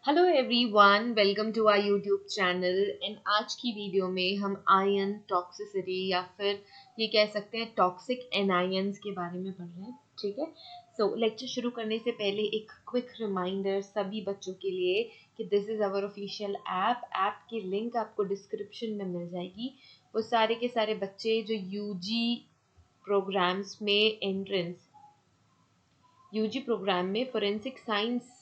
Hello everyone, welcome to our YouTube channel. And आज की video में हम आयन टॉक्सिसिटी या फिर ये कह सकते हैं टॉक्सिक एनायंस के बारे में पढ़ रहे हैं। ठीक है, सो लेक्चर शुरू करने से पहले एक क्विक रिमाइंडर सभी बच्चों के लिए कि this is our official app की लिंक आपको डिस्क्रिप्शन में मिल जाएगी। वो सारे के सारे बच्चे जो यूजी प्रोग्राम्स में एंट्रेंस यूजी प्रोग्राम में फोरेंसिक साइंस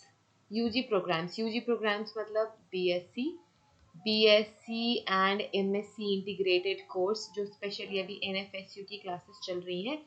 यूजी प्रोग्राम्स मतलब BSc and MSc integrated course जो स्पेशली अभी एनएफएसयू की क्लासेस चल रही हैं,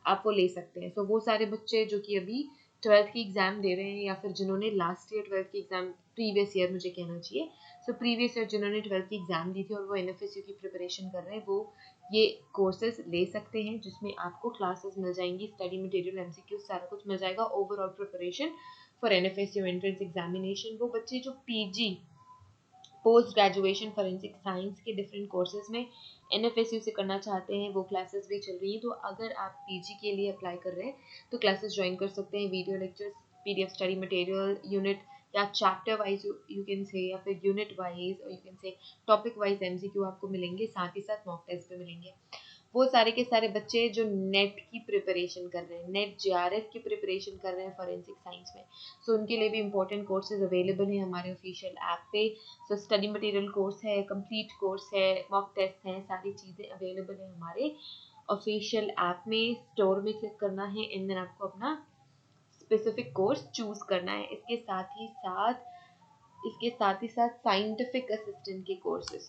आप वो ले सकते हैं। सो वो सारे बच्चे जो कि अभी 12th की एग्ज़ाम दे रहे हैं या फिर जिन्होंने लास्ट ईयर 12th की एग्ज़ाम प्रीवियस ईयर मुझे कहना चाहिए, सो प्रीवियस ईयर जिन्होंने 12th की एग्ज़ाम दी थी और वो एनएफएसयू की प्रिपरेशन कर रहे हैं, वो ये कोर्सेज ले सकते हैं जिसमें आपको क्लासेस मिल जाएंगी, स्टडी मटेरियल, एमसीक्यू सारा कुछ मिल जाएगा। Overall preparation for NFSU entrance examination. वो बच्चे जो PG post graduation forensic science के डिफरेंट कोर्सेज में एनएफएसयू से करना चाहते हैं, वो क्लासेस भी चल रही हैं। तो अगर आप पीजी के लिए अप्लाई कर रहे हैं तो क्लासेस ज्वाइन कर सकते हैं। Video lectures, PDF study material, unit या chapter wise you can say, या फिर यूनिट वाइज और you can say topic wise MCQ आपको मिलेंगे, साथ ही साथ मॉक टेस्ट भी मिलेंगे। वो सारे के सारे बच्चे जो नेट की प्रिपरेशन कर रहे हैं, नेट जेआरएफ की प्रिपरेशन कर रहे हैं फॉरेंसिक साइंस में, सो उनके लिए भी इंपॉर्टेंट कोर्सेज अवेलेबल हैं हमारे ऑफिशियल ऐप पे। सो स्टडी मटेरियल कोर्स है, कंप्लीट कोर्स है, मॉक टेस्ट हैं, सारी चीज़ें अवेलेबल है हमारे ऑफिशियल ऐप में। स्टोर में क्लिक करना है एंड देन आपको अपना स्पेसिफिक कोर्स चूज करना है। इसके साथ ही साथ साइंटिफिक असिस्टेंट के कोर्सेज,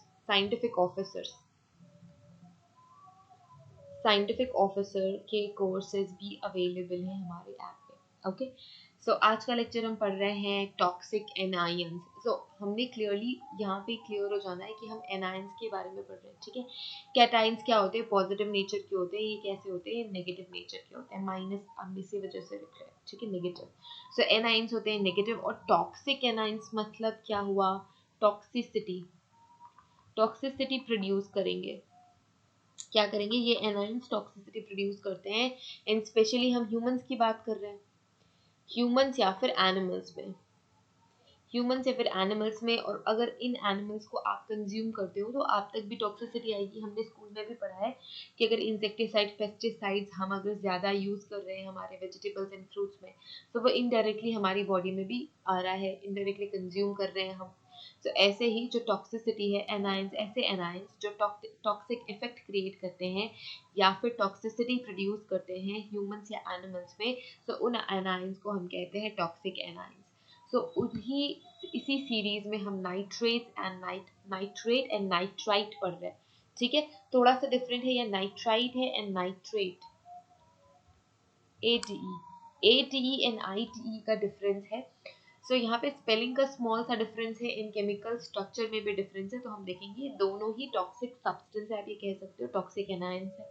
साइंटिफिक ऑफिसर के कोर्सेज भी अवेलेबल हैं हमारे ऐप पे। ओके, सो आज का लेक्चर हम पढ़ रहे हैं टॉक्सिक एनायंस। सो हमने क्लियरली यहाँ पे क्लियर हो जाना है कि हम एनायंस के बारे में पढ़ रहे हैं। ठीक है, कैटाइंस क्या होते हैं, पॉजिटिव नेचर के होते हैं, ये कैसे होते हैं, नेगेटिव नेचर के होते हैं। माइनस हम इसी वजह से लिख रहे हैं, ठीक है, नेगेटिव। सो एनायंस होते हैं नेगेटिव। और टॉक्सिक एनायंस मतलब क्या हुआ, टॉक्सिसिटी प्रोड्यूस करेंगे। क्या करेंगे, ये एनायंस टॉक्सिसिटी प्रोड्यूस करते हैं। एंड स्पेशली हम ह्यूमंस की बात कर रहे हैं, ह्यूमंस या फिर एनिमल्स में। और अगर इन एनिमल्स को आप कंज्यूम करते हो तो आप तक भी टॉक्सिसिटी आएगी। हमने स्कूल में भी पढ़ा है कि अगर इंसेक्टिसाइड, पेस्टिसाइड्स हम अगर ज़्यादा यूज़ कर रहे हैं हमारे वेजिटेबल्स एंड फ्रूट्स में, तो वो इनडायरेक्टली हमारी बॉडी में भी आ रहा है, इनडायरेक्टली कंज्यूम कर रहे हैं हम। तो ऐसे ही जो टॉक्सिसिटी है, एनायंस, ऐसे एनायंस जो टॉक्सिक इफेक्ट क्रिएट करते हैं या फिर टॉक्सिसिटी प्रोड्यूस करते हैं ह्यूमंस या एनिमल्स में, तो उन एनायंस को हम कहते हैं टॉक्सिक एनायंस। सो उन्हीं इसी सीरीज में हम नाइट्रेट एंड नाइट्राइट पढ़ रहे हैं। ठीक है, थोड़ा सा डिफरेंट है, या नाइट्राइट है एंड नाइट्रेट, एटीई एंड आईटीई का डिफरेंस है। सो यहाँ पे स्पेलिंग का स्मॉल सा डिफरेंस है, इन केमिकल स्ट्रक्चर में भी डिफरेंस है। तो हम देखेंगे दोनों ही टॉक्सिक सब्सटेंस है, आप ये कह सकते हो टॉक्सिक एनायंस है।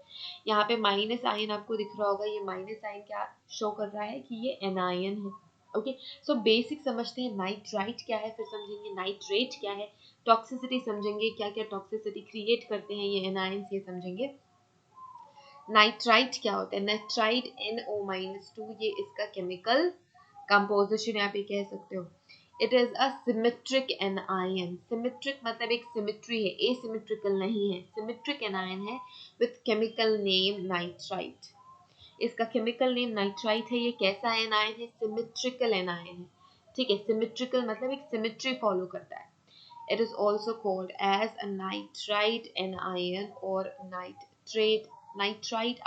यहाँ पे माइनस आयन आपको दिख रहा होगा, ये माइनस आयन क्या शो कर रहा है कि ये एनायन है। ओके, सो बेसिक समझते हैं, नाइट्राइट क्या है, फिर समझेंगे नाइट्रेट क्या है, टॉक्सिसिटी समझेंगे, क्या क्या टॉक्सिसिटी क्रिएट करते हैं ये एनायंस, ये समझेंगे। नाइट्राइट क्या होता है, नाइट्राइट NO-2, ये इसका केमिकल कंपोजिशन आप ये कह सकते हो। It is a symmetric anion. Symmetric मतलब एक सिमेट्री है, एसिमेट्रिकल नहीं है, सिमेट्रिक एनायन है विथ केमिकल नेम नाइट्राइट। इसका केमिकल नेम नाइट्राइट है। ये कैसा एनायन है, सिमेट्रिकल एनायन है। ठीक है, सिमेट्रिकल मतलब एक सिमेट्री फॉलो करता है। It is also called as a nitrite anion or nitrite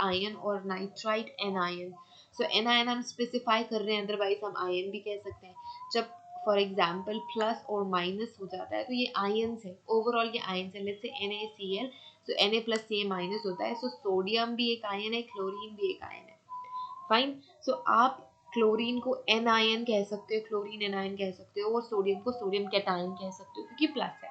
ion or nitrite anion. So anion हम स्पेसिफाई कर रहे हैं, अदरवाइज हम आयन भी कह सकते हैं। जब फॉर एग्जाम्पल प्लस और माइनस हो जाता है तो ये आयन्स है, ओवरऑल ये आयन्स है। Let's say NaCl, so Na plus Ca minus होता है, सो सोडियम भी एक आयन है, क्लोरीन भी एक आयन है। फाइन, सो आप क्लोरीन को एनायन कह सकते हो, क्लोरीन एनायन कह सकते हो, और सोडियम को सोडियम कैटायन कह सकते हो क्योंकि प्लस है।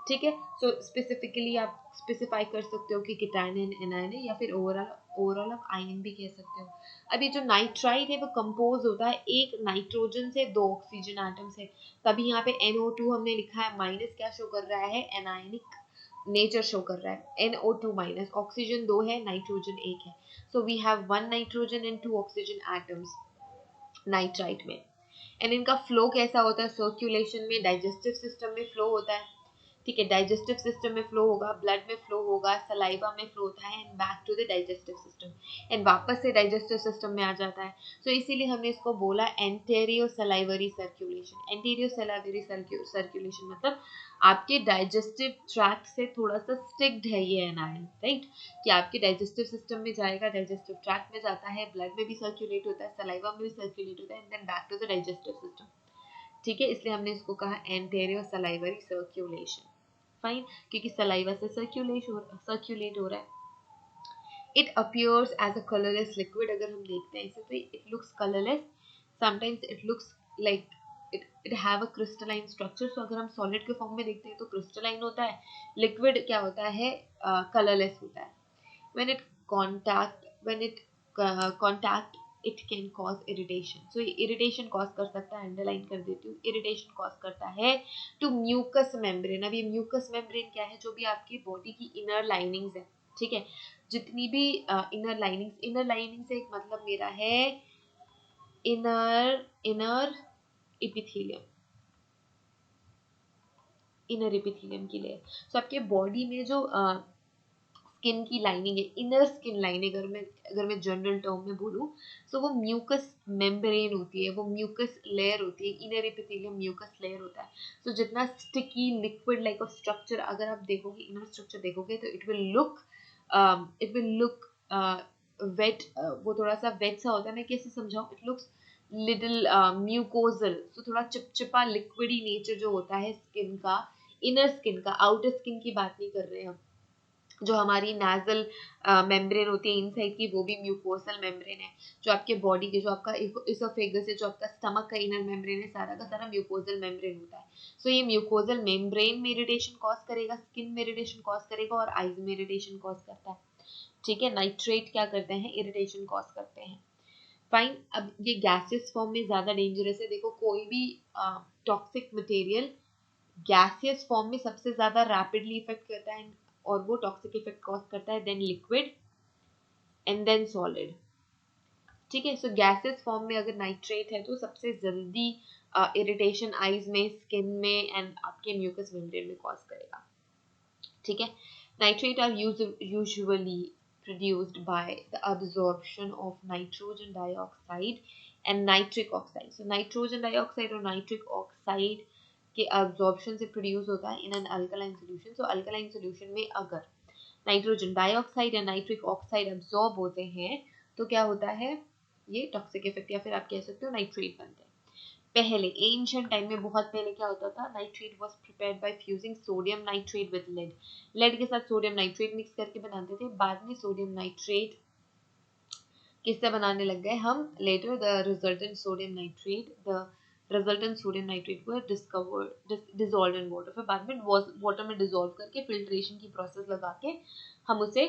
ठीक है, सो स्पेसिफिकली आप स्पेसिफाई कर सकते हो कि कैटायन एनायन है, या फिर ओवरऑल आप आयन भी कह सकते हो। अब ये जो नाइट्राइट है वो कंपोज होता है एक नाइट्रोजन से, दो ऑक्सीजन एटम से। तभी यहाँ पे NO2 हमने लिखा है, माइनस क्या शो कर रहा है, एनायनिक नेचर शो कर रहा है। NO2 माइनस, ऑक्सीजन 2 है, नाइट्रोजन 1 है। So we have one nitrogen and two oxygen atoms nitrite में। एंड इनका फ्लो कैसा होता है, सर्कुलेशन में, डाइजेस्टिव सिस्टम में फ्लो होता है, ठीक है, डाइजेस्टिव सिस्टम में फ्लो होगा, ब्लड में फ्लो होगा, सलाइवा में फ्लो होता है, and back to the digestive system, and वापस से डाइजेस्टिव सिस्टम में आ जाता है। सो इसीलिए हमने इसको बोला antero salivary circulation. Antero salivary circulation मतलब आपके डाइजेस्टिव ट्रैक्ट से थोड़ा सा स्टिक्ड है ये एनायन, राइट, कि आपके डाइजेस्टिव सिस्टम में जाएगा, डाइजेस्टिव ट्रैक्ट में जाता है, ब्लड में भी सर्कुलेट होता है, सलाइवा में भी सर्कुलेट होता है, and then back to the digestive system, ठीक है, इसलिए हमने इसको कहा एंटेरियो सलाइवरी सर्कुलेशन। फाइन, क्योंकि सलाइवा से सर्कुलेट हो रहा है। It appears as a colourless liquid, अगर हम देखते हैं इसे तो it looks colourless, sometimes it looks like it have a crystalline structure. So अगर हम सॉलिड के फॉर्म में देखते हैं तो क्रिस्टलाइन होता है, लिक्विड क्या होता है, कलरलेस होता है। when it contact it can cause irritation, so irritation cause कर सकता है, अंडरलाइन कर देती हूँ, irritation cause करता है to mucous membrane। अब ये mucous membrane क्या है, जो भी आपकी बॉडी की इनर लाइनिंग्स है, ठीक है, जितनी भी इनर लाइनिंग से एक मतलब मेरा है इनर इपिथेलियम, इनर इपिथेलियम की लेयर। सो आपके बॉडी में जो स्किन की लाइनिंग है, इनर स्किन लाइनिंग, अगर मैं जनरल टर्म में बोलूँ, तो वो म्यूकस मेम्ब्रेन होती है, वो म्यूकस लेयर होती है, इनर एपिथेलियम म्यूकस लेयर होता है। तो जितना sticky liquid like of structure अगर आप देखोगे, इनर स्ट्रक्चर देखोगे, तो इट विल लुक वेट, वो थोड़ा सा वेट सा होता है, मैं कैसे समझाऊं, इट लुक्स लिटिल म्यूकोजल, तो थोड़ा चिपचिपा लिक्विडी नेचर जो होता है स्किन का, इनर स्किन का, आउटर स्किन की बात नहीं कर रहे हैं हम। जो हमारी नाजल मेम्ब्रेन होती है इनसाइड की, वो भी म्यूकोसल मेम्ब्रेन है। जो आपके बॉडी के, जो आपका इसोफेगस है, जो आपका स्टमक का इनर मेम्ब्रेन है, सारा का सारा म्यूकोसल मेम्ब्रेन होता है। सो ये म्यूकोसल मेम्ब्रेन में इरिटेशन कॉज करेगा, स्किन में इरिटेशन कॉज करेगा, और आईज में इरिटेशन कॉज करता है, ठीक है। नाइट्रेट क्या करते हैं, इरिटेशन कॉज करते हैं। फाइन, अब ये गैसियस फॉर्म में ज्यादा डेंजरस है। देखो कोई भी टॉक्सिक मटेरियल गैसियस फॉर्म में सबसे ज्यादा रैपिडली इफेक्ट करता है, और वो टॉक्सिक इफेक्ट कॉज करता है, then liquid and then solid, ठीक है। सो गैसियस फॉर्म में अगर नाइट्रेट है तो सबसे जल्दी इरिटेशन आईज में, स्किन में, एंड आपके म्यूकस मेम्ब्रेन में कॉज करेगा, ठीक है। Nitrate are usually produced by the absorption of nitrogen dioxide and nitric oxide. So nitrogen dioxide और nitric oxide के absorption से produce होता है in an alkaline solution. So alkaline solution में अगर नाइट्रोजन डाइऑक्साइड या नाइट्रिक ऑक्साइड अब्सॉर्ब होते हैं तो क्या होता है, ये टॉक्सिक इफेक्ट, या फिर आप कह सकते हो नाइट्रेट बनते हैं। पहले एंशिएंट टाइम में, बहुत पहले क्या होता था, nitrate was prepared by fusing sodium nitrate with lead, lead के साथ सोडियम नाइट्रेट मिक्स करके बनाते थे। बाद में सोडियम नाइट्रेट किससे बनाने लग गए हम, later the resultant sodium nitrate को डिसॉल्व्ड इन वाटर, फिर बाद में वाटर में डिसॉल्व करके फिल्ट्रेशन की प्रोसेस लगा के हम उसे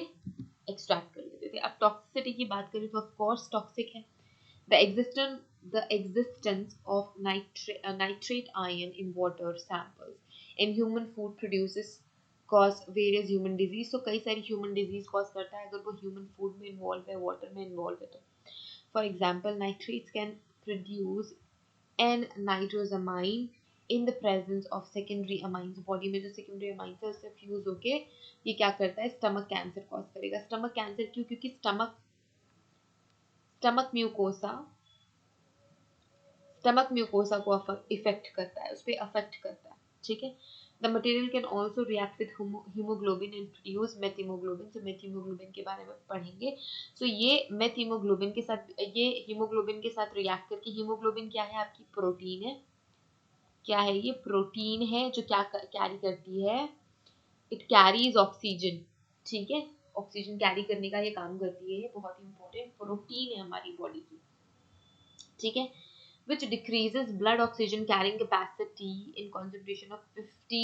एक्सट्रैक्ट कर लेते थे। अब टॉक्सिसिटी की बात करें तो ऑफ कोर्स टॉक्सिक है। The existence of nitrate ion in water samples in human food produces cause various human disease। so कई सारी human disease cause करता है अगर वो human food में involve है, water में involve है तो। For example, nitrates can produce an nitrosamine in the presence of secondary amines। Body में जो secondary amines है उससे फ्यूज होके ये क्या करता है, स्टमक कैंसर कॉज करेगा। स्टमक कैंसर क्यों, क्योंकि स्टमक म्यूकोसा को इफेक्ट करता है, उस पर अफेक्ट करता है, ठीक है। The material can also react with haemoglobin and produce methaemoglobin. तो मेथिमोग्लोबिन के बारे में पढ़ेंगे। सो ये मेथिमोग्लोबिन के साथ, ये हीमोग्लोबिन के साथ रिएक्ट करके, हीमोग्लोबिन क्या है, आपकी प्रोटीन है, क्या है ये, प्रोटीन है जो क्या कैरी करती है, इट कैरीज ऑक्सीजन, ठीक है, ऑक्सीजन कैरी करने का ये काम करती है, बहुत ही इंपॉर्टेंट प्रोटीन है हमारी बॉडी की, ठीक है, which decreases blood oxygen carrying capacity in concentration of 50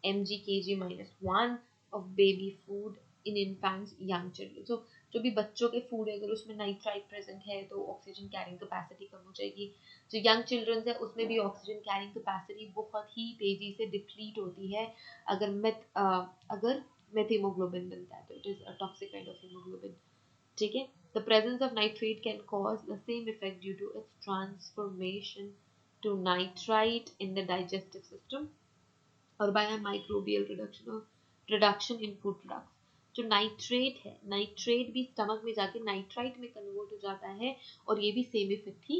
mg kg minus 1 of baby food in infants young children। so जो भी बच्चों के फूड है अगर उसमें नाइट्राइट प्रेजेंट है तो ऑक्सीजन कैरिंग कैपेसिटी कम हो जाएगी। जो यंग चिल्ड्रंस है उसमें भी ऑक्सीजन कैरिंग कैपेसिटी बहुत ही तेजी से डिप्लीट होती है अगर मेथिमोग्लोबिन बनता है तो it is a toxic kind of haemoglobin, ठीक है। The presence of nitrate can cause the same effect due to its transformation to nitrite in the digestive system और by a microbial reduction in food products. जो nitrate है, nitrate भी stomach में जाके nitrite में convert हो जाता है और ये भी सेम इफेक्ट ही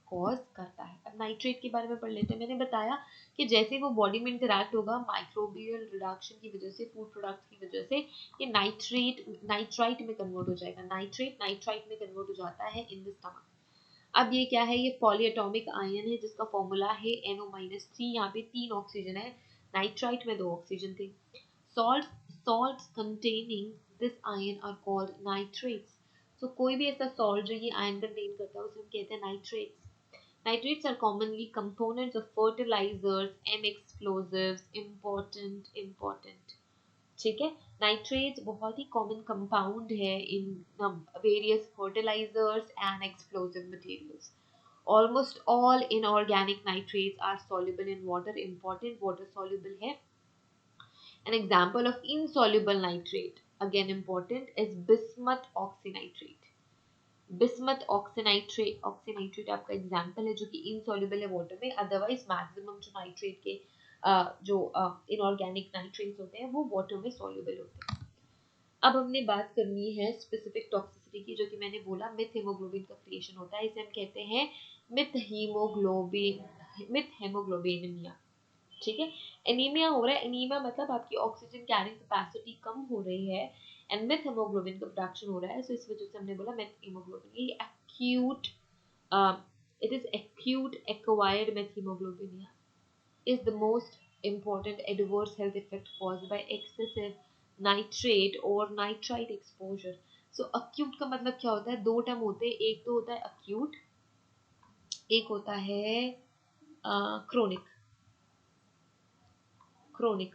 कॉज करता है. अब नाइट्रेट के बारे में पढ़ लेते हैं. मैंने बताया कि जैसे वो बॉडी में इंटरैक्ट होगा माइक्रोबियल रिडक्शन की वजह से, फूड प्रोडक्ट्स की वजह से, ये नाइट्राइट में कन्वर्ट हो जाएगा. नाइट्रेट नाइट्राइट में कन्वर्ट हो जाता है इन द स्टमक. अब ये क्या है? ये पॉलीएटॉमिक आयन है जिसका फॉर्मूला है NO-3. यहाँ पे 3 ऑक्सीजन है, नाइट्राइट में 2 ऑक्सीजन थे. Salts containing this ion are called nitrates. So कोई भी ऐसा सॉल्ट जो ये आयन कंटेन करता है उसे हम कहते हैं nitrates. Nitrates are commonly components of fertilizers and explosives. Important. ठीक है. नाइट्रेट्स बहुत ही कॉमन कंपाउंड है in various fertilizers and explosive materials. Almost all inorganic nitrates are soluble in water. Important, water soluble है. An example of insoluble nitrate, again important, is bismuth oxynitrate. Bismuth oxynitrate आपका example है जो कि insoluble है water में. Otherwise maximum जो nitrate के जो इनऑर्गेनिक नाइट्रेट्स होते हैं वो वाटर में सॉल्युबल होते हैं. अब हमने बात करनी है स्पेसिफिक टॉक्सिसिटी की, जो कि मैंने बोला मिथ हेमोग्लोबिन का क्रिएशन होता है. इसे हम कहते हैं मिथ हेमोग्लोबिनेमिया. ठीक है. एनीमिया हो रहा है. एनीमिया मतलब आपकी ऑक्सीजन कैरिंग कैपेसिटी कम हो रही है एंड मेथ हेमोग्लोबिन का प्रोडक्शन हो रहा है. सो इस वजह से हमने बोला मेथ हेमोग्लोबिन. ये acute it is acute acquired methemoglobinemia is the most important adverse health effect caused by excessive nitrate or nitrite exposure. So acute का मतलब क्या होता है? 2 टर्म होते हैं. एक तो होता है acute, एक होता है chronic.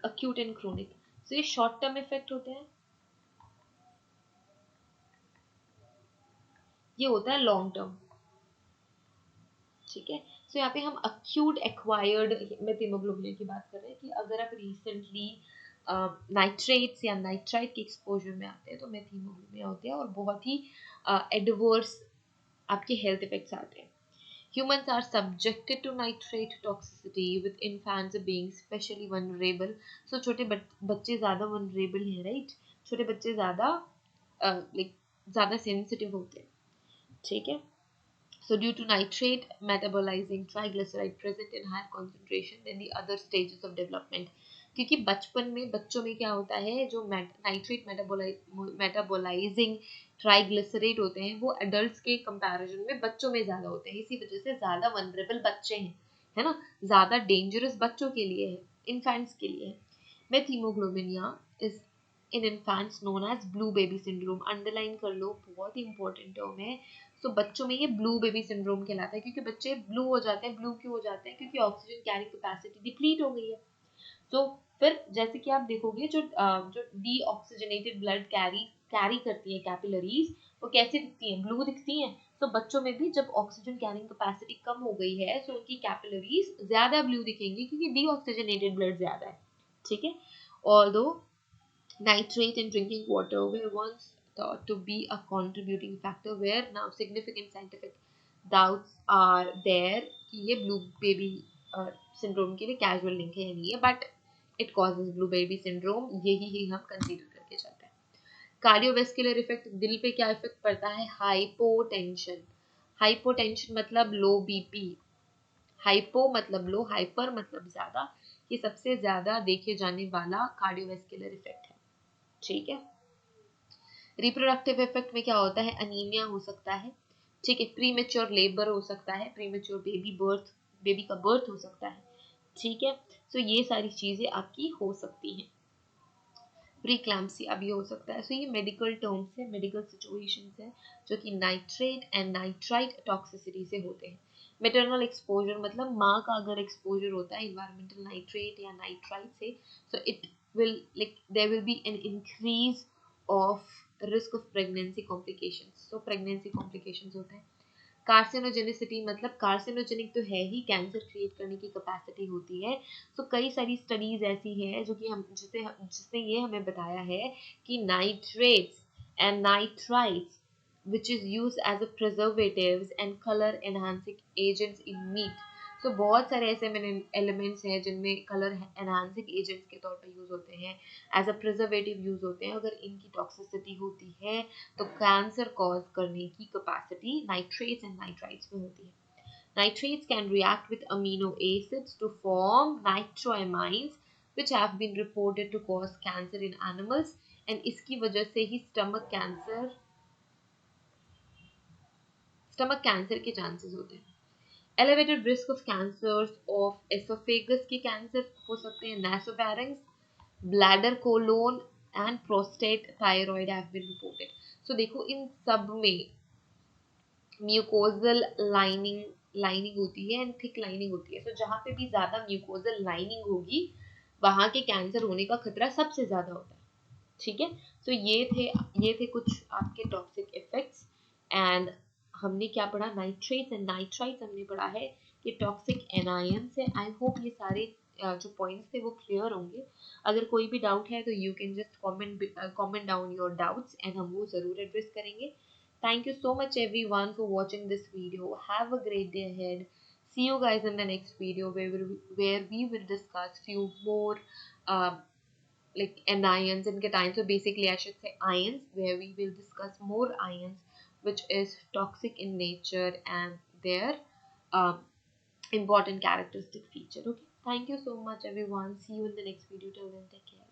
acute and chronic. So ये शॉर्ट टर्म इफेक्ट होते हैं, ये होता है लॉन्ग टर्म. ठीक है. सो यहाँ पे हम अक्यूट एक्वायर्ड मेथीमोग्लोबिन की बात कर रहे हैं कि अगर आप रिसेंटली नाइट्रेट्स या नाइट्राइट के एक्सपोजर में आते हैं तो मेथीमोग्लोबिन होते हैं और बहुत ही एडवर्स आपके हेल्थ इफेक्ट्स आते हैं. Humans are subjected to nitrate toxicity with infants being specially vulnerable. So छोटे बच्चे ज़्यादा vulnerable हैं, right? छोटे बच्चे ज़्यादा ज़्यादा sensitive होते हैं. ठीक है. So due to nitrate metabolizing triglyceride present in higher concentration than the other stages of development. क्योंकि बचपन में बच्चों में क्या होता है, जो नाइट्रेट मेटाबोलाइजिंग ट्राइग्लिसराइड होते हैं वो एडल्ट्स के कंपैरिजन में बच्चों में ज़्यादा होते हैं. इसी वजह से ज़्यादा वनरेबल बच्चे हैं, है ना. ज़्यादा डेंजरस बच्चों के लिए है, इन्फेंट्स के लिए है. Methaemoglobinaemia is in infants known as blue baby syndrome. Underline कर लो, बहुत ही इंपॉर्टेंट टर्म है. तो बच्चों में ये ब्लू बेबी सिंड्रोम कहलाता है क्योंकि बच्चे ब्लू हो जाते हैं. ब्लू क्यों हो जाते हैं? क्योंकि ऑक्सीजन कैरिंग कैपेसिटी डिप्लीट हो गई है. तो फिर जैसे कि आप देखोगे जो डीऑक्सीजनेटेड ब्लड कैरी करती है कैपिलरीज, वो कैसे दिखती हैं? ब्लू दिखती हैं. तो बच्चों में भी जब ऑक्सीजन कैरिंग कैपेसिटी कम हो गई है तो उनकी कैपिलरीज ज्यादा ब्लू दिखेंगी क्योंकि डीऑक्सीजनेटेड ब्लड ज्यादा है. ठीक है. Although nitrate in drinking water were once thought to be a contributing factor, where now significant scientific doubts are there कि ये blue baby syndrome के लिए कैजुअल लिंक है या नहीं है, but it causes blue baby syndrome. यही ही हम कंसीडर करके चलते हैं. कार्डियोवेस्कुलर इफेक्ट, दिल पे क्या इफेक्ट पड़ता है? हाइपोटेंशन. हाइपोटेंशन मतलब लो बीपी. हाइपो मतलब लो, हाइपर मतलब ज्यादा. ये सबसे ज्यादा देखे जाने वाला कार्डियोवेस्कुलर इफेक्ट है. ठीक है. रिप्रोडक्टिव इफेक्ट में क्या होता है? अनीमिया हो सकता है. ठीक है. प्रीमेच्योर लेबर हो सकता है. प्रीमेच्योर बेबी का बर्थ हो सकता है. ठीक है. सो ये सारी चीजें आपकी हो सकती हैं. प्रीक्लैम्सी अब ये हो सकता है. सो ये मेडिकल टर्म्स है, मेडिकल सिचुएशंस है जो कि नाइट्रेट एंड नाइट्राइट टॉक्सिसिटी से होते हैं. मेटरनल एक्सपोजर मतलब माँ का अगर एक्सपोजर होता है इन्वायरमेंटल नाइट्रेट या नाइट्राइट से, so it will there will be an increase of risk of pregnancy complications. So pregnancy complications होते हैं. कार्सिनोजेनिसिटी मतलब कार्सिनोजेनिक तो है ही, कैंसर क्रिएट करने की कैपेसिटी होती है. सो कई सारी स्टडीज ऐसी हैं जो कि हम जिसने ये हमें बताया है कि nitrates and nitrites which is used as a preservatives and color enhancing agents in meat. सो बहुत सारे ऐसे एलिमेंट्स हैं जिनमें कलर एनहांसिंग एजेंट्स के तौर पे यूज़ होते हैं, एज अ प्रिजर्वेटिव यूज़ होते हैं। अगर इनकी टॉक्सिसिटी होती है तो कैंसर कॉज करने की कैपेसिटी नाइट्रेट्स एंड नाइट्राइट्स में होती है। Nitrates can react with amino acids to form nitroamines, which have been reported to cause cancer in animals, and इसकी वजह से ही स्टमक कैंसर के चांसेस होते हैं। Elevated risk of cancers of esophagus के कैंसर हो सकते हैं, nasopharynx, bladder, colon and prostate, thyroid have been reported. So देखो इन सब में म्यूकोजल लाइनिंग होती है एंड थिक लाइनिंग होती है। सो जहाँ पे भी ज़्यादा म्यूकोजल लाइनिंग होगी वहाँ के कैंसर होने का खतरा सबसे ज़्यादा होता है। ठीक है, सो ये थे कुछ आपके टॉक्सिक इफेक्ट्स। एंड हमने क्या पढ़ा, नाइट्रेट्स एंड नाइट्राइट्स हमने पढ़ा है कि टॉक्सिक एनायंस है। आई होप ये सारे जो पॉइंट्स थे वो क्लियर होंगे। अगर कोई भी डाउट है तो you can just comment down your doubts and हम वो ज़रूर एड्रेस करेंगे। Thank you so much everyone for watching this video. Have a great day ahead. See you guys in the next video where we will discuss few more uh, like anions and cations. So basically I should say ions, where we will discuss more ions which is toxic in nature and their um, important characteristic feature. Okay. Thank you so much everyone. See you in the next video. Till then, take care.